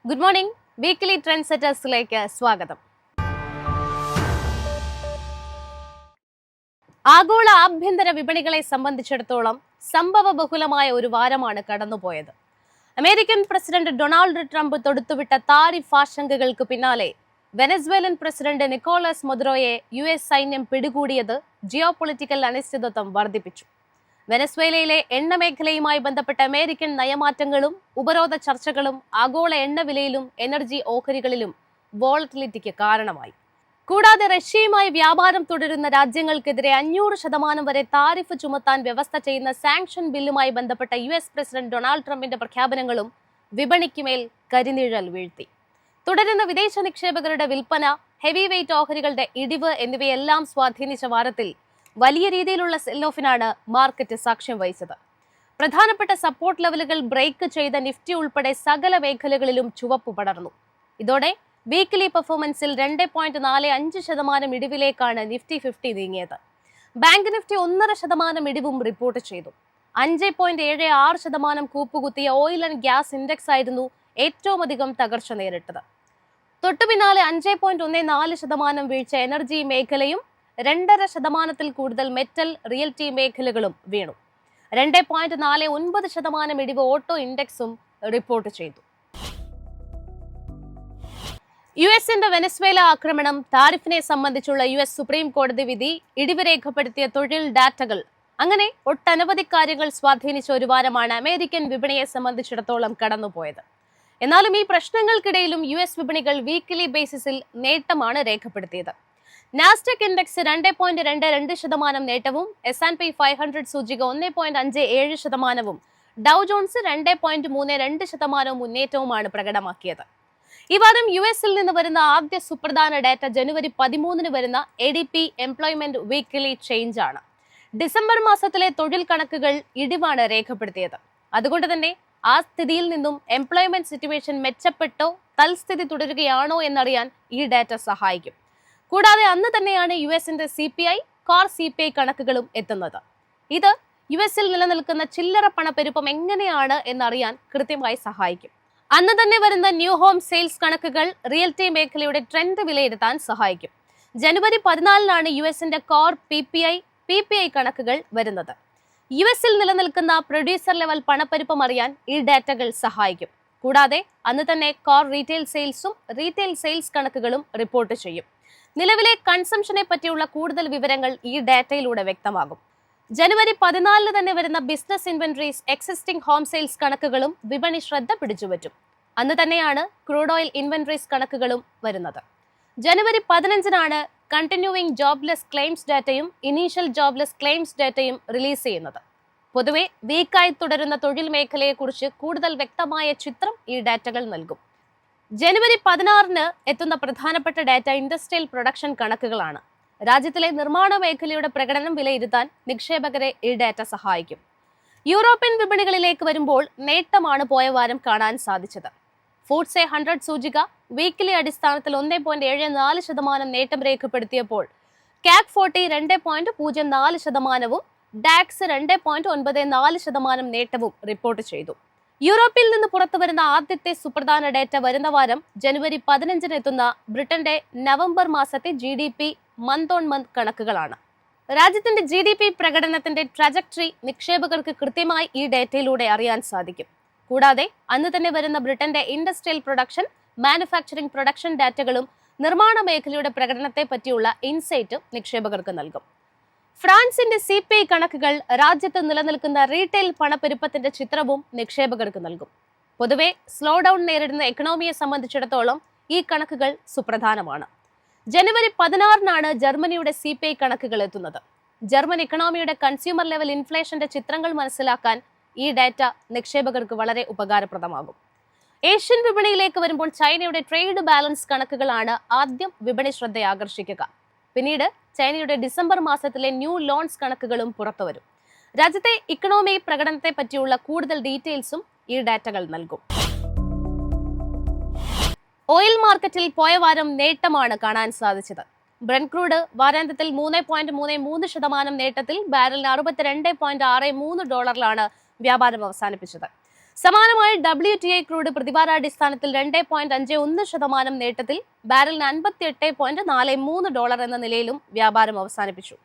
Good morning. Weekly trend സെറ്റേഴ്സിലേക്ക് സ്വാഗതം. ആഗോള ആഭ്യന്തര വിപണികളെ സംബന്ധിച്ചിടത്തോളം സംഭവ ബഹുലമായ ഒരു വാരമാണ് കടന്നുപോയത്. അമേരിക്കൻ പ്രസിഡന്റ് ഡൊണാൾഡ് ട്രംപ് തൊടുത്തുവിട്ട താരിഫ് ആശങ്കകൾക്ക് പിന്നാലെ വെനസ്വേലൻ പ്രസിഡന്റ് നിക്കോളാസ് മദുറോയെ US സൈന്യം പിടികൂടിയത് ജിയോ പൊളിറ്റിക്കൽ അനിശ്ചിതത്വം വർദ്ധിപ്പിച്ചു. വെനസ്വേലയിലെ എണ്ണ മേഖലയുമായി ബന്ധപ്പെട്ട അമേരിക്കൻ നയമാറ്റങ്ങളും ഉപരോധ ചർച്ചകളും ആഗോള എണ്ണവിലയിലും എനർജി ഓഹരികളിലും വോളറ്റിലിറ്റിക്ക് കാരണമായി. കൂടാതെ റഷ്യയുമായി വ്യാപാരം തുടരുന്ന രാജ്യങ്ങൾക്കെതിരെ 500% വരെ താരിഫ് ചുമത്താൻ വ്യവസ്ഥ ചെയ്യുന്ന സാങ്ഷൻ ബില്ലുമായി ബന്ധപ്പെട്ട US പ്രസിഡന്റ് ഡൊണാൾഡ് ട്രംപിന്റെ പ്രഖ്യാപനങ്ങളും വിപണിക്കുമേൽ കരിനിഴൽ വീഴ്ത്തി. തുടരുന്ന വിദേശ നിക്ഷേപകരുടെ വിൽപ്പന, ഹെവി വെയ്റ്റ് ഓഹരികളുടെ ഇടിവ് എന്നിവയെല്ലാം സ്വാധീനിച്ച വാരത്തിൽ വലിയ രീതിയിലുള്ള സെൽ ഓഫിനാണ് മാർക്കറ്റ് സാക്ഷ്യം വഹിച്ചത്. പ്രധാനപ്പെട്ട സപ്പോർട്ട് ലെവലുകൾ ബ്രേക്ക് ചെയ്ത നിഫ്റ്റി ഉൾപ്പെടെ സകല മേഖലകളിലും ചുവപ്പ് പടർന്നു. ഇതോടെ വീക്കിലി പെർഫോമൻസിൽ 2.45% ഇടിവിലേക്കാണ് നിഫ്റ്റി 50 നീങ്ങിയത്. ബാങ്ക് നിഫ്റ്റി 1.5% ഇടിവും റിപ്പോർട്ട് ചെയ്തു. 5.76% കൂപ്പുകുത്തിയ ഓയിൽ ആൻഡ് ഗ്യാസ് ഇൻഡെക്സ് ആയിരുന്നു ഏറ്റവും അധികം തകർച്ച നേരിട്ടത്. തൊട്ടുപിന്നാലെ 5.14% വീഴ്ച എനർജി മേഖലയും 2.5% കൂടുതൽ മെറ്റൽ, റിയൽറ്റി മേഖലകളും വീണു. 2.49% ഇടിവ് ഓട്ടോ ഇൻഡെക്സും റിപ്പോർട്ട് ചെയ്തു. യുഎസിന്റെ വെനസ്വേല ആക്രമണം, താരിഫിനെ സംബന്ധിച്ചുള്ള US സുപ്രീം കോടതി വിധി, ഇടിവ് രേഖപ്പെടുത്തിയ തൊഴിൽ ഡാറ്റകൾ, അങ്ങനെ ഒട്ടനവധി കാര്യങ്ങൾ സ്വാധീനിച്ച ഒരു വാരമാണ് അമേരിക്കൻ വിപണിയെ സംബന്ധിച്ചിടത്തോളം കടന്നുപോയത്. എന്നാലും ഈ പ്രശ്നങ്ങൾക്കിടയിലും US വിപണികൾ വീക്കിലി ബേസിസിൽ നേട്ടമാണ് രേഖപ്പെടുത്തിയത്. നാസ്ഡക് ഇൻഡെക്സ് 2.22% നേട്ടവും, S&P 500 സൂചിക 1.57%, ഡൗ ജോൺസ് 2.32% മുന്നേറ്റവുമാണ് പ്രകടമാക്കിയത്. ഈ വാരം US-ൽ നിന്ന് വരുന്ന ആദ്യ സുപ്രധാന ഡാറ്റ ജനുവരി 13 വരുന്ന ADP എംപ്ലോയ്മെന്റ് വീക്കിലി ചേഞ്ച് ആണ്. ഡിസംബർ മാസത്തിലെ തൊഴിൽ കണക്കുകൾ ഇടിവാണ് രേഖപ്പെടുത്തിയത്. അതുകൊണ്ട് തന്നെ ആ സ്ഥിതിയിൽ നിന്നും എംപ്ലോയ്മെന്റ് സിറ്റുവേഷൻ മെച്ചപ്പെട്ടോ തൽസ്ഥിതി തുടരുകയാണോ എന്നറിയാൻ ഈ ഡാറ്റ സഹായിക്കും. കൂടാതെ അന്ന് തന്നെയാണ് US-ന്റെ CPI, കോർ CPI കണക്കുകളും എത്തുന്നത്. ഇത് US-ൽ നിലനിൽക്കുന്ന ചില്ലറ പണപ്പെരുപ്പം എങ്ങനെയാണ് എന്നറിയാൻ കൃത്യമായി സഹായിക്കും. അന്ന് തന്നെ വരുന്ന ന്യൂ ഹോം സെയിൽസ് കണക്കുകൾ റിയൽറ്റി മേഖലയുടെ ട്രെൻഡ് വിലയിരുത്താൻ സഹായിക്കും. ജനുവരി 14 US-ന്റെ കോർ PPI കണക്കുകൾ വരുന്നത്. US-ൽ നിലനിൽക്കുന്ന പ്രൊഡ്യൂസർ ലെവൽ പണപ്പെരുപ്പം അറിയാൻ ഈ ഡാറ്റകൾ സഹായിക്കും. കൂടാതെ അന്ന് തന്നെ കോർ റീറ്റെയിൽ സെയിൽസും റീറ്റെയിൽ സെയിൽസ് കണക്കുകളും റിപ്പോർട്ട് ചെയ്യും. നിലവിലെ കൺസംഷനെ പറ്റിയുള്ള കൂടുതൽ വിവരങ്ങൾ ഈ ഡാറ്റയിലൂടെ വ്യക്തമാകും. ജനുവരി 14 തന്നെ വരുന്ന business inventories, existing home sales കണക്കുകളും വിപണി ശ്രദ്ധ പിടിച്ചുപറ്റും. അന്ന് തന്നെയാണ് ക്രൂഡ് ഓയിൽ ഇൻവെന്ററീസ് കണക്കുകളും വരുന്നത്. ജനുവരി 15 കണ്ടിന്യൂയിങ് ജോബ്ലെസ് ക്ലെയിംസ് ഡാറ്റയും ഇനീഷ്യൽ ജോബ്ലെസ് ക്ലെയിംസ് ഡാറ്റയും റിലീസ് ചെയ്യുന്നത്. പൊതുവെ വീക്കായി തുടരുന്ന തൊഴിൽ മേഖലയെക്കുറിച്ച് കൂടുതൽ വ്യക്തമായ ചിത്രം ഈ ഡാറ്റകൾ നൽകും. ജനുവരി 16 എത്തുന്ന പ്രധാനപ്പെട്ട ഡാറ്റ ഇൻഡസ്ട്രിയൽ പ്രൊഡക്ഷൻ കണക്കുകളാണ്. രാജ്യത്തിലെ നിർമ്മാണ മേഖലയുടെ പ്രകടനം വിലയിരുത്താൻ നിക്ഷേപകരെ ഈ ഡാറ്റ സഹായിക്കും. യൂറോപ്യൻ വിപണികളിലേക്ക് വരുമ്പോൾ നേട്ടമാണ് പോയ വാരം കാണാൻ സാധിച്ചത്. FTSE 100 സൂചിക വീക്കിലി അടിസ്ഥാനത്തിൽ 1.74% നേട്ടം രേഖപ്പെടുത്തിയപ്പോൾ CAC 40 2.04%, DAX 2.94% നേട്ടവും റിപ്പോർട്ട് ചെയ്തു. യൂറോപ്പിൽ നിന്ന് പുറത്തു വരുന്ന ആദ്യത്തെ സുപ്രധാന ഡാറ്റ വരുന്ന വാരം ജനുവരി 15 എത്തുന്ന ബ്രിട്ടന്റെ നവംബർ മാസത്തെ GDP മന്ത് ഓൺ മന്ത് കണക്കുകളാണ്. രാജ്യത്തിന്റെ GDP പ്രകടനത്തിന്റെ ട്രജക്ടറി നിക്ഷേപകർക്ക് കൃത്യമായി ഈ ഡാറ്റയിലൂടെ അറിയാൻ സാധിക്കും. കൂടാതെ അന്ന് തന്നെ വരുന്ന ബ്രിട്ടന്റെ ഇൻഡസ്ട്രിയൽ പ്രൊഡക്ഷൻ, മാനുഫാക്ചറിംഗ് പ്രൊഡക്ഷൻ ഡാറ്റകളും നിർമ്മാണ മേഖലയുടെ പ്രകടനത്തെ പറ്റിയുള്ള ഇൻസൈറ്റ് നിക്ഷേപകർക്ക് നൽകും. ഫ്രാൻസിന്റെ CPI കണക്കുകൾ രാജ്യത്ത് നിലനിൽക്കുന്ന റീറ്റെയിൽ പണപ്പെരുപ്പത്തിന്റെ ചിത്രവും നിക്ഷേപകർക്ക് നൽകും. പൊതുവെ സ്ലോ ഡൗൺ നേരിടുന്ന എക്കണോമിയെ സംബന്ധിച്ചിടത്തോളം ഈ കണക്കുകൾ സുപ്രധാനമാണ്. ജനുവരി 16 ജർമ്മനിയുടെ CPI കണക്കുകൾ എത്തുന്നത്. ജർമ്മൻ ഇക്കണോമിയുടെ കൺസ്യൂമർ ലെവൽ ഇൻഫ്ലേഷന്റെ ചിത്രങ്ങൾ മനസ്സിലാക്കാൻ ഈ ഡാറ്റ നിക്ഷേപകർക്ക് വളരെ ഉപകാരപ്രദമാകും. ഏഷ്യൻ വിപണിയിലേക്ക് വരുമ്പോൾ ചൈനയുടെ ട്രേഡ് ബാലൻസ് കണക്കുകളാണ് ആദ്യം വിപണി ശ്രദ്ധ ആകർഷിക്കുക. പിന്നീട് ചൈനയുടെ ഡിസംബർ മാസത്തിലെ ന്യൂ ലോൺസ് കണക്കുകളും പുറത്തുവരും. രാജ്യത്തെ ഇക്കണോമി പ്രകടനത്തെ പറ്റിയുള്ള കൂടുതൽ ഡീറ്റെയിൽസും ഈ ഡാറ്റകൾ നൽകും. ഓയിൽ മാർക്കറ്റിൽ പോയ വാരം നേട്ടമാണ് കാണാൻ സാധിച്ചത്. ബ്രന്റ് ക്രൂഡ് വാരാന്ത്യത്തിൽ 3.33% നേട്ടത്തിൽ ബാരലിന് $62.63 വ്യാപാരം അവസാനിപ്പിച്ചത്. സമാനമായി WTI ക്രൂഡ് പ്രതിവാരാടിസ്ഥാനത്തിൽ 2.51% നേട്ടത്തിൽ ബാരലിന് $58.43 എന്ന നിലയിലും വ്യാപാരം അവസാനിപ്പിച്ചു.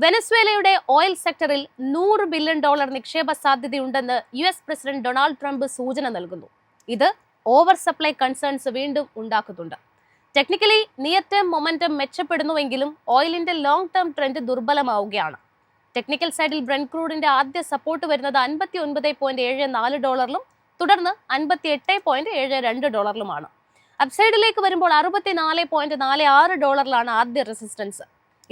വെനസ്വേലയുടെ ഓയിൽ സെക്ടറിൽ $100 ബില്യൺ നിക്ഷേപ സാധ്യതയുണ്ടെന്ന് US പ്രസിഡന്റ് ഡൊണാൾഡ് ട്രംപ് സൂചന നൽകുന്നു. ഇത് ഓവർ സപ്ലൈ കൺസേൺസ് വീണ്ടും ഉണ്ടാക്കുന്നുണ്ട്. ടെക്നിക്കലി നിയർ ടേം മൊമെന്റം മെച്ചപ്പെടുന്നുവെങ്കിലും ഓയിലിന്റെ ലോങ് ടേം ട്രെൻഡ് ദുർബലമാവുകയാണ്. ടെക്നിക്കൽ സൈഡിൽ ബ്രെന്റ് ക്രൂഡിന്റെ ആദ്യ സപ്പോർട്ട് വരുന്നത് $59.74 തുടർന്ന് $58.72. അപ്സൈഡിലേക്ക് വരുമ്പോൾ $64.46 ആദ്യ റെസിസ്റ്റൻസ്.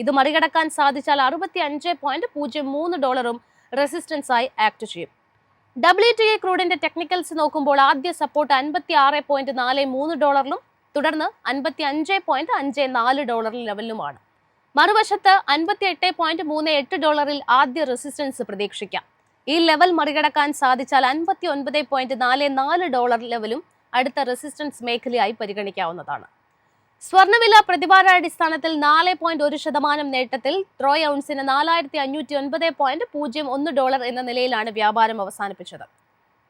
ഇത് മറികടക്കാൻ സാധിച്ചാൽ $65.03 റെസിസ്റ്റൻസായി ആക്ട് ചെയ്യും. WTI ക്രൂഡിന്റെ ടെക്നിക്കൽസ് നോക്കുമ്പോൾ ആദ്യ സപ്പോർട്ട് $56.43 തുടർന്ന് $55.54 ലെവലിലുമാണ്. മറുവശത്ത് $58.38 ആദ്യ റെസിസ്റ്റൻസ് പ്രതീക്ഷിക്കാം. ഈ ലെവൽ മറികടക്കാൻ സാധിച്ചാൽ $59.44 ലെവലും അടുത്ത റെസിസ്റ്റൻസ് മേഖലയായി പരിഗണിക്കാവുന്നതാണ്. സ്വർണ്ണവില പ്രതിവാരാടിസ്ഥാനത്തിൽ 4.1% നേട്ടത്തിൽ ട്രോയ് ഔൺസിന് $4509.01 എന്ന നിലയിലാണ് വ്യാപാരം അവസാനിപ്പിച്ചത്.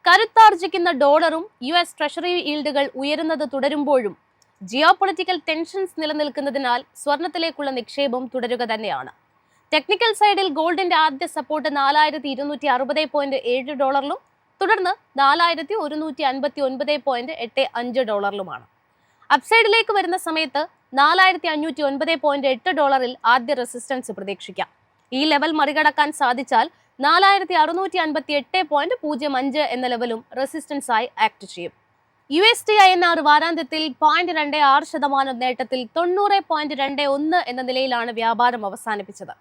കരുത്താർജിക്കുന്ന ഡോളറും US ട്രഷറി ഈൽഡുകൾ ഉയരുന്നത് തുടരുമ്പോഴും ജിയോ പൊളിറ്റിക്കൽ ടെൻഷൻസ് നിലനിൽക്കുന്നതിനാൽ സ്വർണത്തിലേക്കുള്ള നിക്ഷേപം തുടരുക തന്നെയാണ്. ടെക്നിക്കൽ സൈഡിൽ ഗോൾഡിന്റെ ആദ്യ സപ്പോർട്ട് $4260.7 തുടർന്ന് $4159.85 അപ്സൈഡിലേക്ക് വരുന്ന സമയത്ത് $4509.8 ആദ്യ റെസിസ്റ്റൻസ് പ്രതീക്ഷിക്കാം. ഈ ലെവൽ മറികടക്കാൻ സാധിച്ചാൽ $4658.05 എന്ന ലെവലും റെസിസ്റ്റൻസായി ആക്ട് ചെയ്യും. USD/INR വാരാന്ത്യത്തിൽ 0.26% നേട്ടത്തിൽ 90.21 എന്ന നിലയിലാണ് വ്യാപാരം അവസാനിപ്പിച്ചത്.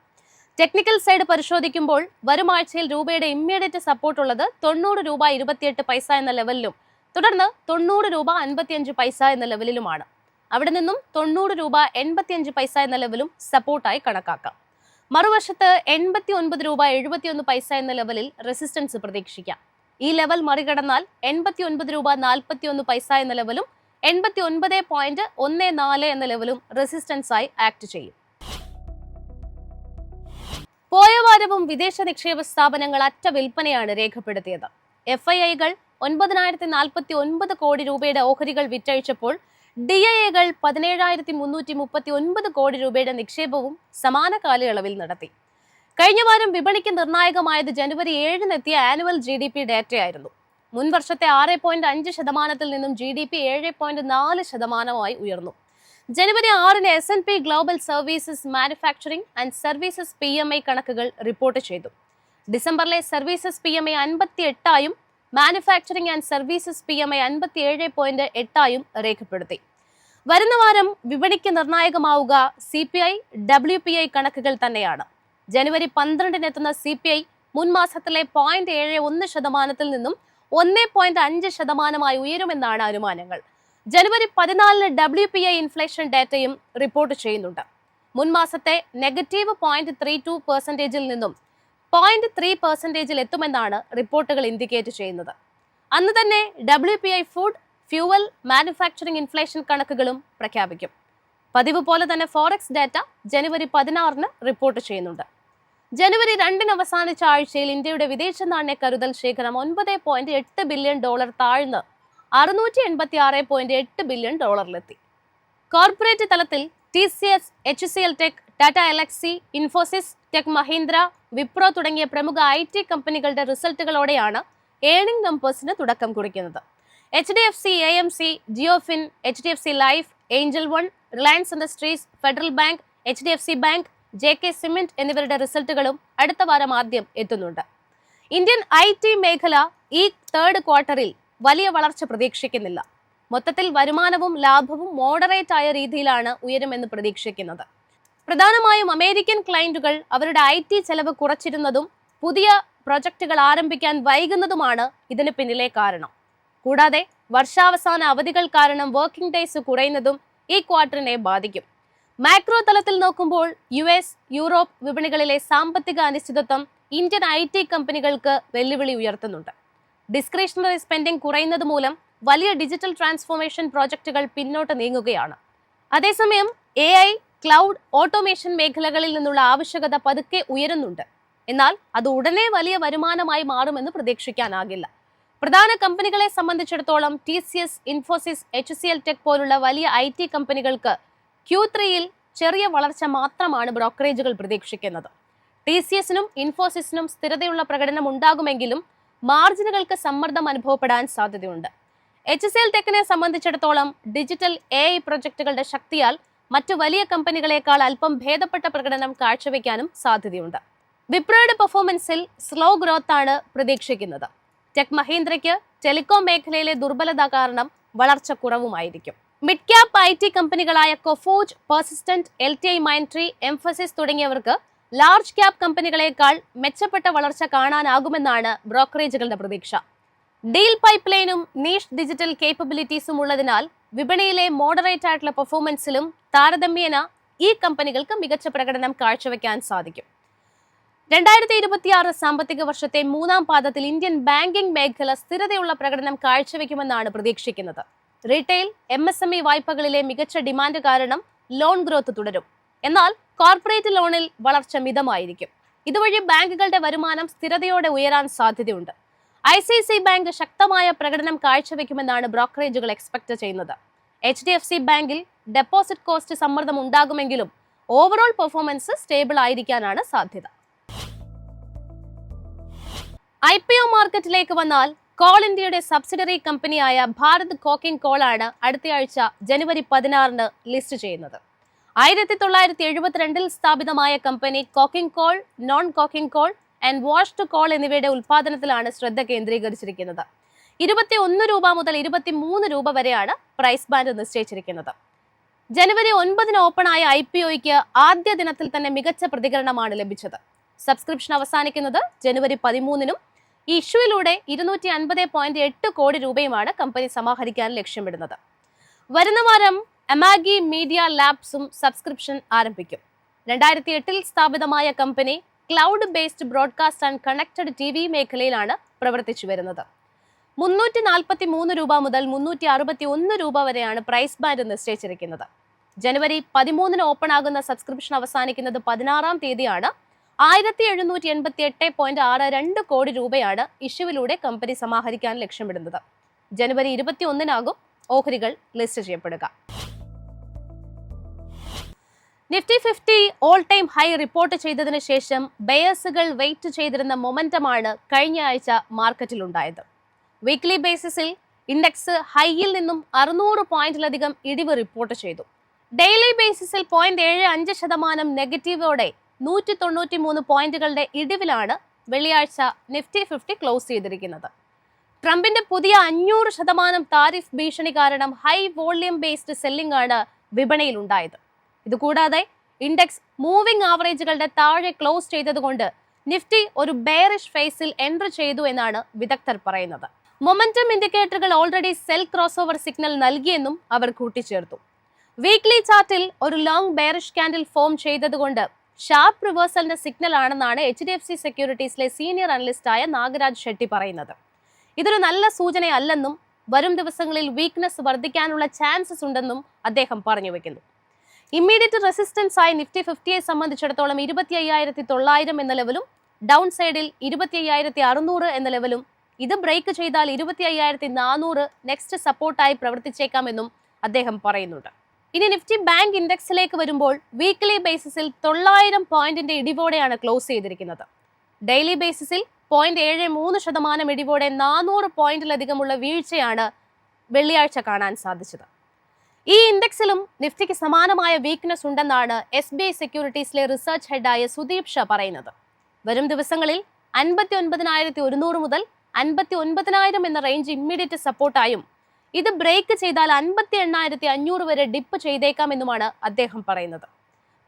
ടെക്നിക്കൽ സൈഡ് പരിശോധിക്കുമ്പോൾ വരും ആഴ്ചയിൽ രൂപയുടെ ഇമ്മീഡിയറ്റ് സപ്പോർട്ട് ഉള്ളത് $90.28 എന്ന ലെവലിലും തുടർന്ന് $90.55 എന്ന ലെവലിലുമാണ്. അവിടെ നിന്നും $90.85 എന്ന ലെവലും സപ്പോർട്ടായി കണക്കാക്കാം. മറുവശത്ത് $89.71 എന്ന ലെവലിൽ റെസിസ്റ്റൻസ് പ്രതീക്ഷിക്കാം. ഈ ലെവൽ മറികടന്നാൽ $89.41 എന്ന ലെവലും $89.14 എന്ന ലെവലും റെസിസ്റ്റൻസായി ആക്ട് ചെയ്യും. പോയ വാരവും വിദേശ നിക്ഷേപ സ്ഥാപനങ്ങൾ അറ്റ വിൽപ്പനയാണ് രേഖപ്പെടുത്തിയത്. FIIകൾ 9,049 കോടി രൂപയുടെ ഓഹരികൾ വിറ്റഴിച്ചപ്പോൾ DIAകൾ 17,339 കോടി രൂപയുടെ നിക്ഷേപവും സമാന കാലയളവിൽ നടത്തി. കഴിഞ്ഞ വാരം വിപണിക്ക് നിർണായകമായത് ജനുവരി 7 എത്തിയ ആനുവൽ GDP ഡാറ്റയായിരുന്നു. മുൻ വർഷത്തെ 6.5% നിന്നും GDP 7.4% ഉയർന്നു. ജനുവരി 6 S&P global services manufacturing and services PMI കണക്കുകൾ റിപ്പോർട്ട് ചെയ്തു. ഡിസംബറിലെ services PMI 58 manufacturing and services PMI 57.8 രേഖപ്പെടുത്തി. വരുന്ന വാരം വിപണിക്ക് നിർണായകമാവുക CPI, WPI കണക്കുകൾ തന്നെയാണ്. ജനുവരി 12 എത്തുന്ന CPI മുൻ മാസത്തിലെ 0.71% നിന്നും 1.5% ഉയരുമെന്നാണ് അനുമാനങ്ങൾ. ജനുവരി 14 WPI ഇൻഫ്ലേഷൻ ഡാറ്റയും റിപ്പോർട്ട് ചെയ്യുന്നുണ്ട്. മുൻ മാസത്തെ -0.32% നിന്നും 0.3% എത്തുമെന്നാണ് റിപ്പോർട്ടുകൾ ഇൻഡിക്കേറ്റ് ചെയ്യുന്നത്. അന്ന് തന്നെ WPI food, fuel, manufacturing inflation കണക്കുകളും പ്രഖ്യാപിക്കും. പതിവ് പോലെ തന്നെ ഫോറക്സ് ഡാറ്റ ജനുവരി 16 റിപ്പോർട്ട് ചെയ്യുന്നുണ്ട്. ജനുവരി 2 അവസാനിച്ച ആഴ്ചയിൽ ഇന്ത്യയുടെ വിദേശ നാണ്യ കരുതൽ ശേഖരം $9.8 ബില്യൺ താഴ്ന്ന് $686.8 ബില്യൺ കോർപ്പറേറ്റ് തലത്തിൽ TCS, HCL tech, Tata Elxsi, Infosys, tech Mahindra, Wipro തുടങ്ങിയ പ്രമുഖ IT കമ്പനികളുടെ റിസൾട്ടുകളോടെയാണ് ഏർണിംഗ് നമ്പേഴ്സിന് തുടക്കം കുറിക്കുന്നത്. HDFC, AMC, ജിയോഫിൻ, HDFC life, Angel one, Reliance industries, federal bank, HDFC bank, JK cement എന്നിവരുടെ റിസൾട്ടുകളും അടുത്ത വാരം ആദ്യം എത്തുന്നുണ്ട്. ഇന്ത്യൻ IT മേഖല ഈ തേർഡ് ക്വാർട്ടറിൽ വലിയ വളർച്ച പ്രതീക്ഷിക്കുന്നില്ല. മൊത്തത്തിൽ വരുമാനവും ലാഭവും മോഡറേറ്റ് ആയ രീതിയിലാണ് ഉയരുമെന്ന് പ്രതീക്ഷിക്കുന്നത്. പ്രധാനമായും അമേരിക്കൻ ക്ലയന്റുകൾ അവരുടെ IT ചെലവ് കുറച്ചിരുന്നതും പുതിയ പ്രൊജക്ടുകൾ ആരംഭിക്കാൻ വൈകുന്നതുമാണ് ഇതിന് പിന്നിലെ കാരണം. കൂടാതെ വർഷാവസാന അവധികൾ കാരണം വർക്കിംഗ് ഡേയ്സ് കുറയുന്നതും ഈ ക്വാർട്ടറിനെ ബാധിക്കും. മാക്രോ തലത്തിൽ നോക്കുമ്പോൾ US, യൂറോപ്പ് വിപണികളിലെ സാമ്പത്തിക അനിശ്ചിതത്വം ഇന്ത്യൻ IT കമ്പനികൾക്ക് വെല്ലുവിളി ഉയർത്തുന്നുണ്ട്. ഡിസ്ക്രിഷണറി സ്പെൻഡിംഗ് കുറയുന്നത് മൂലം വലിയ ഡിജിറ്റൽ ട്രാൻസ്ഫോർമേഷൻ പ്രോജക്റ്റുകൾ പിന്നോട്ട് നീങ്ങുകയാണ്. അതേസമയം AI, ക്ലൗഡ്, ഓട്ടോമേഷൻ മേഖലകളിൽ നിന്നുള്ള ആവശ്യകത പതുക്കെ ഉയരുന്നുണ്ട്. എന്നാൽ അത് ഉടനെ വലിയ വരുമാനമായി മാറുമെന്ന് പ്രതീക്ഷിക്കാനാകില്ല. പ്രധാന കമ്പനികളെ സംബന്ധിച്ചിടത്തോളം TCS, ഇൻഫോസിസ്, HCL ടെക് പോലുള്ള വലിയ IT കമ്പനികൾക്ക് Q3-ൽ ചെറിയ വളർച്ച മാത്രമാണ് ബ്രോക്കറേജുകൾ പ്രതീക്ഷിക്കുന്നത്. TCS-നും ഇൻഫോസിസിനും സ്ഥിരതയുള്ള പ്രകടനം ഉണ്ടാകുമെങ്കിലും മാർജിനുകൾക്ക് സമ്മർദ്ദം അനുഭവപ്പെടാൻ സാധ്യതയുണ്ട്. HCL ടെക്കിനെ സംബന്ധിച്ചിടത്തോളം ഡിജിറ്റൽ AI പ്രൊജക്ടുകളുടെ ശക്തിയാൽ മറ്റു വലിയ കമ്പനികളെക്കാൾ അല്പം ഭേദപ്പെട്ട പ്രകടനം കാഴ്ചവെക്കാനും സാധ്യതയുണ്ട്. വിപ്രോയുടെ പെർഫോമൻസിൽ സ്ലോ ഗ്രോത്ത് ആണ് പ്രതീക്ഷിക്കുന്നത്. ടെക് മഹീന്ദ്രയ്ക്ക് ടെലികോം മേഖലയിലെ ദുർബലത കാരണം വളർച്ച കുറവുമായിരിക്കും. മിഡ് ക്യാപ് IT കമ്പനികളായ കൊഫോജ്, പെർസിസ്റ്റന്റ്, LTI മൈൻട്രി, എംഫസിസ് തുടങ്ങിയവർക്ക് ലാർജ് ക്യാപ് കമ്പനികളെക്കാൾ മെച്ചപ്പെട്ട വളർച്ച കാണാനാകുമെന്നാണ് ബ്രോക്കറേജുകളുടെ പ്രതീക്ഷ. ഡീൽ പൈപ്പ് ലൈനും നീഷ് ഡിജിറ്റൽ കേപ്പബിലിറ്റീസും ഉള്ളതിനാൽ വിപണിയിലെ മോഡറേറ്റ് ആയിട്ടുള്ള പെർഫോമൻസിലും താരതമ്യേന ഈ കമ്പനികൾക്ക് മികച്ച പ്രകടനം കാഴ്ചവെക്കാൻ സാധിക്കും. 2026 സാമ്പത്തിക വർഷത്തെ മൂന്നാം പാദത്തിൽ ഇന്ത്യൻ ബാങ്കിംഗ് മേഖല സ്ഥിരതയുള്ള പ്രകടനം കാഴ്ചവെക്കുമെന്നാണ് പ്രതീക്ഷിക്കുന്നത്. റീറ്റെയിൽ, MSME വായ്പകളിലെ മികച്ച ഡിമാൻഡ് കാരണം ലോൺ ഗ്രോത്ത് തുടരും. എന്നാൽ കോർപ്പറേറ്റ് ലോണിൽ വളർച്ച മിതമായിരിക്കും. ഇതുവഴി ബാങ്കുകളുടെ വരുമാനം സ്ഥിരതയോടെ ഉയരാൻ സാധ്യതയുണ്ട്. ICICI ബാങ്ക് ശക്തമായ പ്രകടനം കാഴ്ചവെക്കുമെന്നാണ് ബ്രോക്കറേജുകൾ എക്സ്പെക്ട് ചെയ്യുന്നത്. HDFC ബാങ്കിൽ ഡെപ്പോസിറ്റ് കോസ്റ്റ് സമ്മർദ്ദം ഉണ്ടാകുമെങ്കിലും ഓവറോൾ പെർഫോമൻസ് സ്റ്റേബിൾ ആയിരിക്കാനാണ് സാധ്യത. IPO മാർക്കറ്റിലേക്ക് വന്നാൽ കോൾ ഇന്ത്യയുടെ സബ്സിഡറി കമ്പനിയായ ഭാരത് കോക്കിംഗ് കോൾ ആണ് അടുത്തയാഴ്ച ജനുവരി 16-ന് ലിസ്റ്റ് ചെയ്യുന്നത്. 1972-ൽ സ്ഥാപിതമായ company coking coal, non coking coal and washed coal എന്നിവയുടെ ഉൽപാദനത്തിലാണ് ശ്രദ്ധ കേന്ദ്രീകരിച്ചിരിക്കുന്നത്. 21 രൂപ മുതൽ 23 രൂപ വരെയാണ് പ്രൈസ് ബാൻഡ് നിശ്ചയിച്ചിരിക്കുന്നത്. ജനുവരി 9-ന് ഓപ്പണായ IPOയ്ക്ക് ആദ്യ ദിനത്തിൽ തന്നെ മികച്ച പ്രതികരണമാണ് ലഭിച്ചത്. സബ്സ്ക്രിപ്ഷൻ അവസാനിക്കുന്നത് ജനുവരി 13-നും ഈ ഇഷ്യൂയിലൂടെ 250.8 കോടി രൂപയുമാണ് കമ്പനി സമാഹരിക്കാൻ ലക്ഷ്യമിടുന്നത്. വരുന്ന വാരം അമാഗി മീഡിയ ലാബ്സും സബ്സ്ക്രിപ്ഷൻ ആരംഭിക്കും. 2008-ൽ സ്ഥാപിതമായ company cloud based broadcast and connected TV മേഖലയിലാണ് പ്രവർത്തിച്ചു വരുന്നത്. 343 രൂപ മുതൽ 361 രൂപ വരെയാണ് പ്രൈസ് ബാൻഡ് നിശ്ചയിച്ചിരിക്കുന്നത്. ജനുവരി 13-ന് ഓപ്പൺ ആകുന്ന സബ്സ്ക്രിപ്ഷൻ അവസാനിക്കുന്നത് 16-ാം തീയതിയാണ്. 1788.62 കോടി രൂപയാണ് ഇഷ്യൂവിലൂടെ കമ്പനി സമാഹരിക്കാൻ ലക്ഷ്യമിടുന്നത്. ജനുവരി 21-നാകും ഓഹരികൾ ലിസ്റ്റ് ചെയ്യപ്പെടുക. Nifty 50 all time high report ചെയ്തതിനു ശേഷം ബയേഴ്സുകൾ വെയിറ്റ് ചെയ്തിരുന്ന മൊമെന്റമാണ് കഴിഞ്ഞ ആഴ്ച മാർക്കറ്റിലുണ്ടായത്. വീക്ക്ലി ബേസിസിൽ ഇൻഡെക്സ് ഹൈയിൽ നിന്നും 600 പോയിന്റിലധികം ഇടിവ് റിപ്പോർട്ട് ചെയ്തു. ഡെയിലി ബേസിസിൽ 0.75% നെഗറ്റീവോടെ 193 പോയിന്റുകളുടെ ഇടിവിലാണ് വെള്ളിയാഴ്ച നിഫ്റ്റി 50 ക്ലോസ് ചെയ്തിരിക്കുന്നത്. ട്രംപിന്റെ പുതിയ 500% താരിഫ് ഭീഷണി കാരണം ഹൈ വോള്യൂം ബേസ്ഡ് സെല്ലിംഗ് ആണ് വിപണിയിൽ ഉണ്ടായത്. ഇതുകൂടാതെ ഇൻഡെക്സ് മൂവിംഗ് ആവറേജുകളുടെ താഴെ ക്ലോസ് ചെയ്തതുകൊണ്ട് നിഫ്റ്റി ഒരു ബെയറിഷ് ഫേസിൽ എൻട്രി ചെയ്തു എന്നാണ് വിദഗ്ധർ പറയുന്നത്. മൊമെന്റം ഇൻഡിക്കേറ്ററുകൾ already sell cross over signal നൽകിയെന്നും അവർ കൂട്ടിച്ചേർത്തു. വീക്ക്ലി ചാർട്ടിൽ ഒരു ലോങ് ബെയറിഷ് ക്യാൻഡിൽ ഫോം ചെയ്തതുകൊണ്ട് ഷാർപ്പ് റിവേഴ്സലിന്റെ സിഗ്നൽ ആണെന്നാണ് HDFC സെക്യൂരിറ്റീസിലെ സീനിയർ അനലിസ്റ്റായ നാഗരാജ് ഷെട്ടി പറയുന്നത്. ഇതൊരു നല്ല സൂചനയല്ലെന്നും വരും ദിവസങ്ങളിൽ വീക്ക്നെസ് വർദ്ധിക്കാനുള്ള ചാൻസസ് ഉണ്ടെന്നും അദ്ദേഹം പറഞ്ഞു വെക്കുന്നു. ഇമ്മീഡിയറ്റ് റെസിസ്റ്റൻസ് ആയ നിഫ്റ്റി 50യെ സംബന്ധിച്ചിടത്തോളം 25,900 എന്ന ലെവലും ഡൗൺ സൈഡിൽ 25,600 എന്ന ലെവലും, ഇത് ബ്രേക്ക് ചെയ്താൽ 25,400 നെക്സ്റ്റ് സപ്പോർട്ടായി പ്രവർത്തിച്ചേക്കാമെന്നും അദ്ദേഹം പറയുന്നുണ്ട്. ഇനി നിഫ്റ്റി ബാങ്ക് ഇൻഡെക്സിലേക്ക് വരുമ്പോൾ വീക്ക്ലി ബേസിസിൽ 900 പോയിന്റിന്റെ ഇടിവോടെയാണ് ക്ലോസ് ചെയ്തിരിക്കുന്നത്. ഡെയിലി ബേസിസിൽ 0.73% ഇടിവോടെ 400 പോയിന്റിലധികമുള്ള വീഴ്ചയാണ് വെള്ളിയാഴ്ച കാണാൻ സാധിച്ചത്. ഈ ഇൻഡെക്സിലും നിഫ്റ്റിക്ക് സമാനമായ വീക്ക്നെസ് ഉണ്ടെന്നാണ് SBI സെക്യൂരിറ്റീസിലെ റിസർച്ച് ഹെഡായ സുദീപ് ഷാ പറയുന്നത്. വരും ദിവസങ്ങളിൽ 59,100 മുതൽ 59,000 എന്ന റേഞ്ച് ഇമ്മീഡിയറ്റ് സപ്പോർട്ടായും ഇത് ബ്രേക്ക് ചെയ്താൽ 58,500 വരെ ഡിപ്പ് ചെയ്തേക്കാമെന്നുമാണ് അദ്ദേഹം പറയുന്നത്.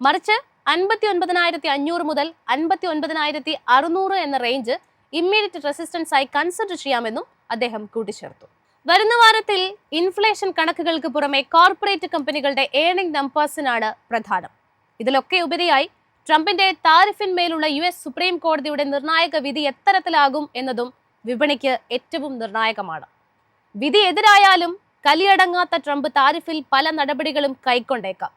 മറിച്ച് 59,500 മുതൽ 59,600 എന്ന റേഞ്ച് ഇമ്മീഡിയറ്റ് റെസിസ്റ്റൻസ് ആയി കൺസിഡർ ചെയ്യാമെന്നും അദ്ദേഹം കൂട്ടിച്ചേർത്തു. വരുന്ന വാരത്തിൽ ഇൻഫ്ലേഷൻ കണക്കുകൾക്ക് പുറമെ കോർപ്പറേറ്റ് കമ്പനികളുടെ ഏർണിംഗ് നമ്പേഴ്സിനാണ് പ്രധാനം. ഇതിലൊക്കെ ഉപരിയായി ട്രംപിന്റെ താരിഫിന്മേലുള്ള US സുപ്രീം കോടതിയുടെ നിർണായക വിധി എത്തരത്തിലാകും എന്നതും വിപണിക്ക് ഏറ്റവും നിർണായകമാണ്. വിധി എതിരായാലും കലിയടങ്ങാത്ത ട്രംപ് താരിഫിൽ പല നടപടികളും കൈക്കൊണ്ടേക്കാം.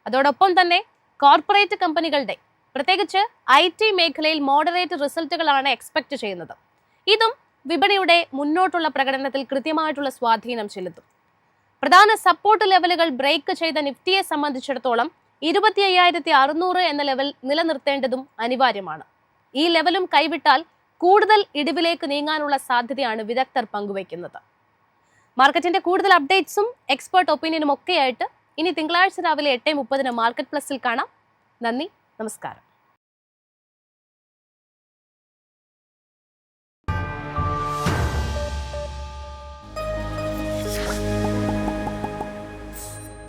അതോടൊപ്പം തന്നെ കോർപ്പറേറ്റ് കമ്പനികളുടെ പ്രത്യേകിച്ച് IT മേഖലയിൽ മോഡറേറ്റ് റിസൾട്ടുകളാണ് എക്സ്പെക്ട് ചെയ്യുന്നത്. ഇതും വിപണിയുടെ മുന്നോട്ടുള്ള പ്രകടനത്തിൽ കൃത്യമായിട്ടുള്ള സ്വാധീനം ചെലുത്തും. പ്രധാന സപ്പോർട്ട് ലെവലുകൾ ബ്രേക്ക് ചെയ്ത നിഫ്റ്റിയെ സംബന്ധിച്ചിടത്തോളം 25,600 എന്ന ലെവൽ നിലനിർത്തേണ്ടതും അനിവാര്യമാണ്. ഈ ലെവലും കൈവിട്ടാൽ കൂടുതൽ ഇടിവിലേക്ക് നീങ്ങാനുള്ള സാധ്യതയാണ് വിദഗ്ധർ പങ്കുവയ്ക്കുന്നത്. മാർക്കറ്റിന്റെ കൂടുതൽ അപ്ഡേറ്റ്സും എക്സ്പേർട്ട് ഒപ്പീനിയനും ഒക്കെയായിട്ട് ഇനി തിങ്കളാഴ്ച രാവിലെ 8:30 മാർക്കറ്റ് പ്ലസിൽ കാണാം. നന്ദി, നമസ്കാരം.